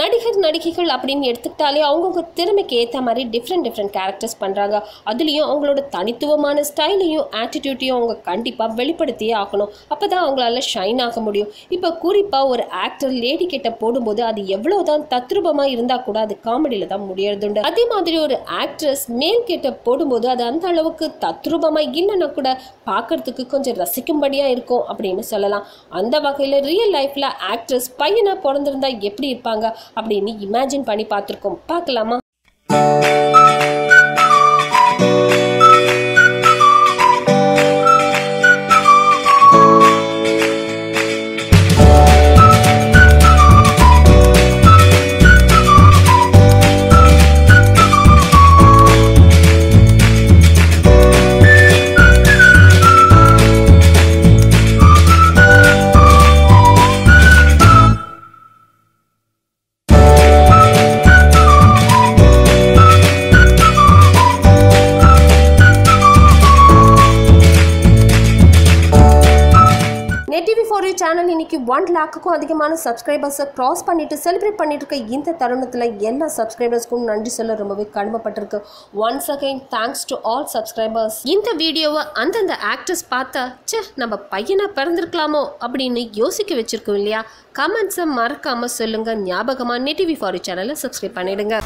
நடிகர் நடிகைகள் அப்படின்னு எடுத்துக்கிட்டாலே அவங்கவுங்க திறமைக்கு ஏற்ற மாதிரி டிஃப்ரெண்ட் கேரக்டர்ஸ் பண்ணுறாங்க. அதுலேயும் அவங்களோட தனித்துவமான ஸ்டைலையும் ஆட்டிடியூட்டையும் அவங்க கண்டிப்பாக வெளிப்படுத்தியே ஆகணும். அப்போ தான் அவங்களால ஷைன் ஆக முடியும். இப்போ குறிப்பாக ஒரு ஆக்டர் லேடி கிட்ட போடும்போது அது எவ்வளோதான் தத்ரூபமாக இருந்தால் கூட அது காமெடியில் தான் முடியறதுண்டு. அதே மாதிரி ஒரு ஆக்ட்ரஸ் மேல் கிட்ட போடும்போது அது அந்த அளவுக்கு தத்ரூபமாக இல்லைன்னா கூட பார்க்கறதுக்கு கொஞ்சம் ரசிக்கும்படியாக இருக்கும் அப்படின்னு சொல்லலாம். அந்த வகையில் ரியல் லைஃப்பில் ஆக்ட்ரஸ் பையனாக பிறந்திருந்தா எப்படி இருப்பாங்க அப்படின்னு இமேஜின் பண்ணி பார்த்துருக்கோம். பார்க்கலாமா? NetTV4U சேனல் இன்னைக்கு 1 lakhக்கும் அதிகமான சப்ஸ்கிரைபர்ஸை கிராஸ் பண்ணிட்டு செலிப்ரேட் பண்ணிட்டு இருக்க இந்த தருணத்தில் எல்லா சப்ஸ்கிரைபர்ஸ்க்கும் நன்றி சொல்ல ரொம்பவே கடமைப்பட்டிருக்கு. Once again thanks to all subscribers. இந்த வீடியோவை அந்தந்த ஆக்டர்ஸ் பார்த்தா நம்ம பையனா பிறந்திருக்கலாமோ அப்படின்னு யோசிக்க வச்சிருக்கோம் இல்லையா? கமெண்ட்ஸை மறக்காம சொல்லுங்க. ஞாபகமா NetTV4U சேனலை சப்ஸ்கிரைப் பண்ணிடுங்க.